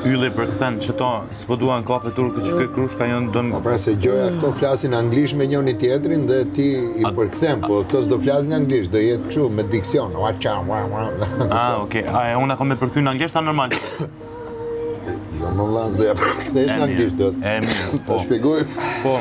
Ylli përkthen që to s'po duan kafe turke që kë krushka janë dëm. Po pra se gjoja këto flasin anglisht me njëri tjetrin dhe ti i përkthem, po këto s'do flasin anglisht, do jetë kështu me diksion. Okej. A unë kam me përkthy në anglisht ta normal. Jo, më vëlla, s'do ja përkthesh në anglisht do. E mirë. Po shpjegoj. Po.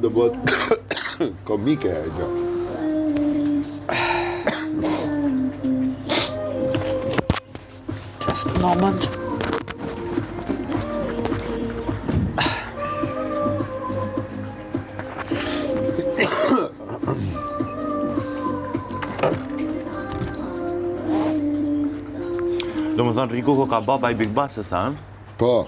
Do bëhet komike ajo. Just a moment. Do më thonë Riku ka baba i Big Boss sa? Po.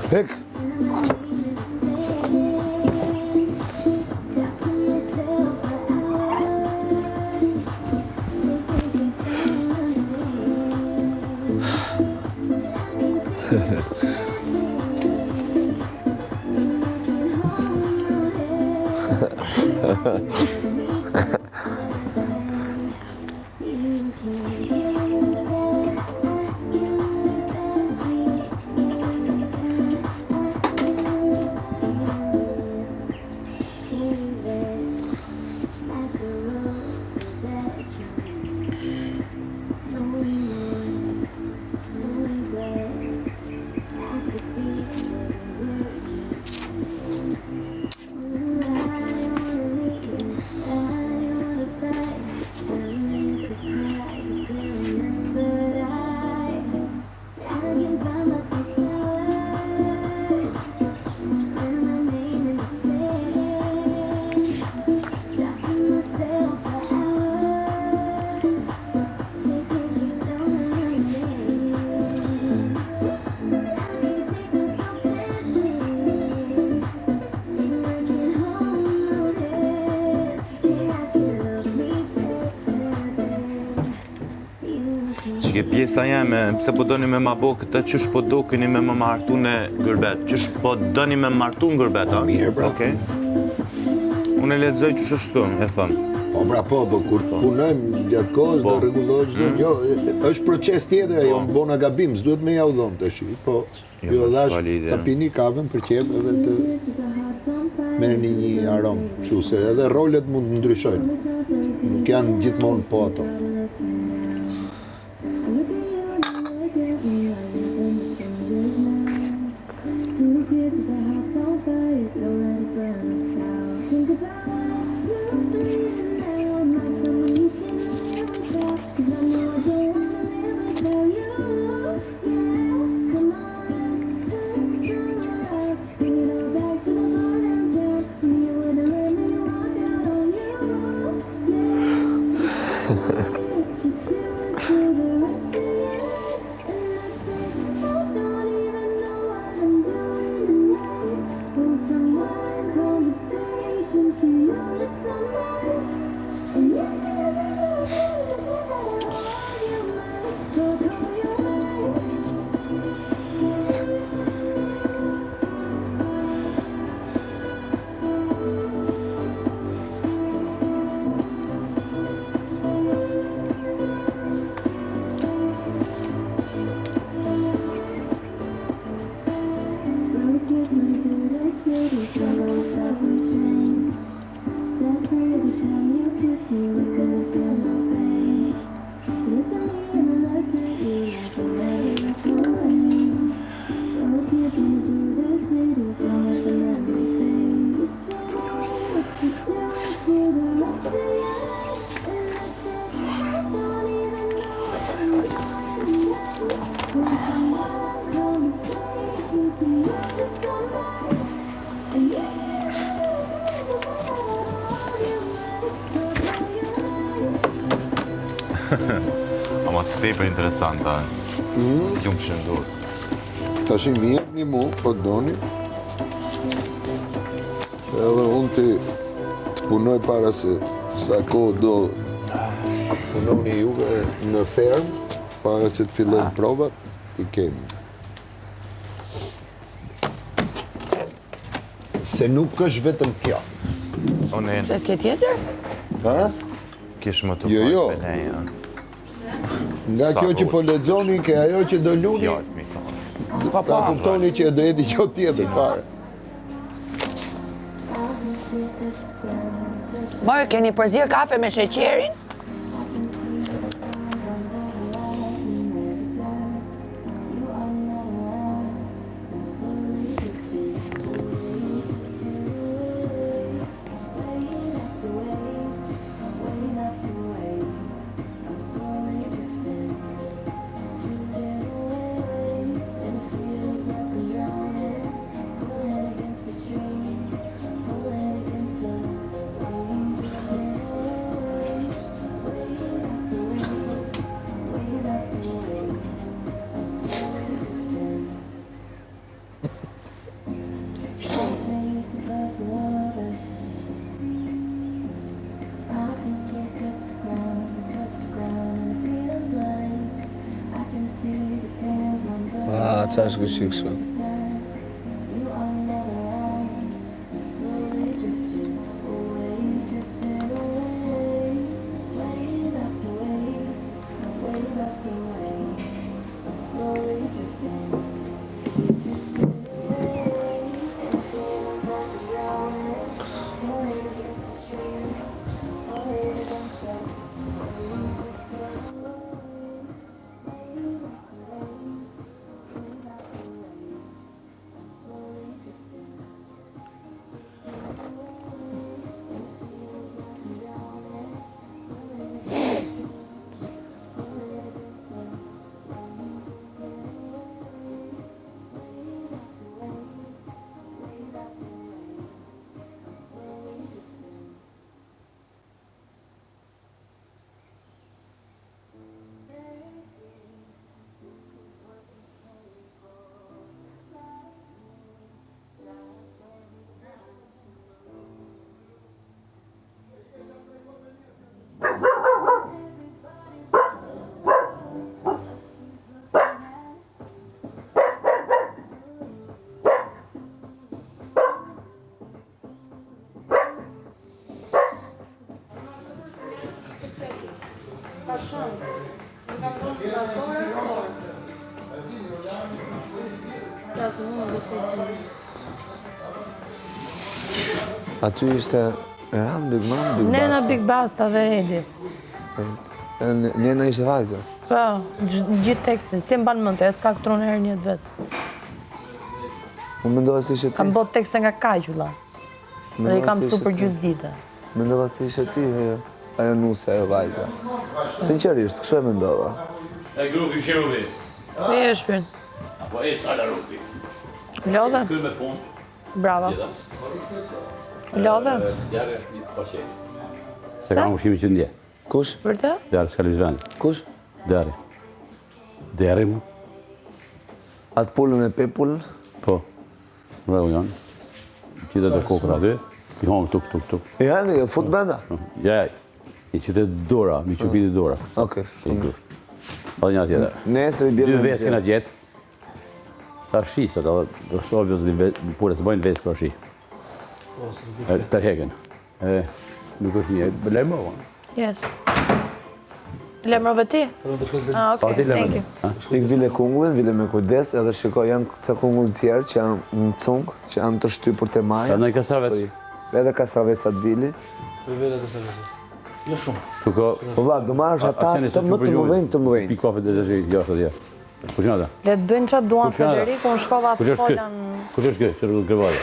Hek. Pjesa jeme, pse po doni me ma bo këtë, qysh po do keni me më martu në Gërbet? Qysh po doni me martu në Gërbet, a? Mirë, pra. Okej. Unë e lexoj qysh është e thënë. Po pra po, kur punojmë gjatë kohës do rregullohet çdo gjë. Është proces tjetër ajo, më bona gabim, s'duhet me ja u dhon tash. Po, jo dash ta pini kavën për qejf edhe të merrni një aromë, kështu se edhe rolet mund të ndryshojnë. Nuk janë gjithmonë po ato. Ama të tepër interesanta. Kjo më shëndur. Tash mi jepni mu, po doni. Edhe unë të punoj para se sa kohë do punoni juve në ferm, para se të fillojnë provat, I kemi. Se nuk është vetëm kjo. Se ke tjetër? Ha? Kish më të Jo, jo. Beleja. Nga kjo që po lexoni, ke ajo që do luni, Fjallë, mi thonë. ta kuptoni që do jeti kjo tjetër fare. Mojë, keni përzirë kafe me sheqerin? Qa është kështu kështu? Aty ishte Eran, Big Mom, Big Basta. Nena, Big Basta dhe Edi. Nena ishte vajzë. Po, gjithë tekstin, si mban mend, e s'ka këtron herë një vetë. Unë mendova se ishe ti. Kam bot tekste nga kajqulla. Dhe I kam mësu për gjysë dite. Mendova se ishe ti, ajo nuse, ajo vajza. Sinqerisht, kështu e mendova. E grupi Sherubi. Me e shpirt. Apo e cala rupi. Lodhe? Këy me punë. Bravo. Lodhe? Djarë është një paqej. Se ka ushimi që ndje. Kush? Për të? Djarë s'ka lëzë vend. Kush? Djarë. Djarë mu? Atë pullën e pepullën? Po. Bravo janë. Qytet e kokra aty. I hongë tuk. Janë, fut brenda? Ja, i qytet Dora, mi qupiti Dora. Okej, shumë. Pa një tjetër. Nesër I bjerë Dy në vesë kena gjetë. Ta shisët, do shovjës një pure, se bojnë vesë për shi. Tërheken. Nuk është një, lejmë o. Yes. Lemrove ti? Ok, thank you. Ik vile kungullin, vile me kujdes, edhe shiko janë ca kungull tjerë që janë në cungë, që janë të shtypur të maja. Në i kasravec. Edhe kastravecat vili. Jo shumë. Tuko... Po vla, do marrësh ata të më të mëdhenj. Pikofe dhe zhej, jashtë atje. Kushin ata? Le të bëjnë qatë duan Kush janë ata? Federico, në shkova Kush është kë? folan... Kush është kë? Që rrugë gëvare?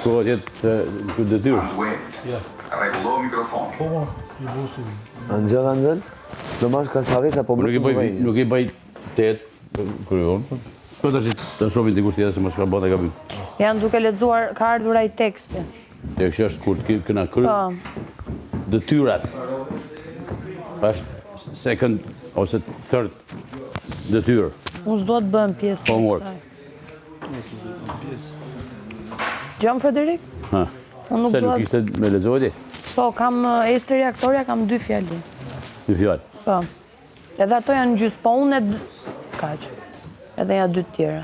Ku o tjetë në detyrë? Rregullo mikrofoni. Po, I busi. Angela Angel, do marrësh kastraveta po më të mëdhenj. Nuk I bëj tetë, kryon. Shko të që të shomin të kushtë tjetër se më shka bota ka bëjmë. Janë duke lexuar, ka ardhur ai teksti. E kështë është kur të këna kry, Po, detyrat. Është second ose third detyrë. Unë s'do të bëm pjesë. të Homework. kësaj. Gjon Frederik? Ha. Unë nuk Se do nuk të... ishte me lexoj ti? Po, kam Estri Reaktoria, kam 2 fjali. Një fjalë. Po. Edhe ato janë gjysë, po unë kaq. Edhe ja 2 tjera.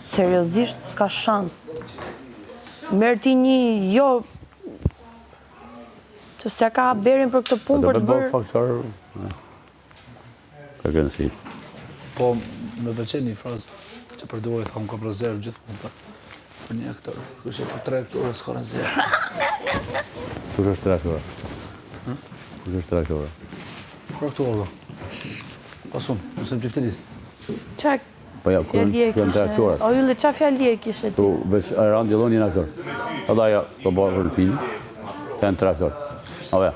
Seriozisht, s'ka shans. Merë ti një, jo... që s'ja ka berin për këtë punë për të bërë... faktor. Ka kënësi. Po, me pëlqen një frazë që përdoj, thonë kam rezervë gjithmonë për një aktor. Kështë për 3 aktorë s'ka rezervë. Kush është 3 aktorë? Kush është 3 aktorë? Për aktorë, pasun, nësëm qifterisë. Qa Po ja, kush fjali e janë 3 kishe? aktorë? O Ylle, qa fjali e kishe ti? Tu veç Aran djellon një aktor. Ata ja, po bërë në film, janë 3 aktorë. Apo ja.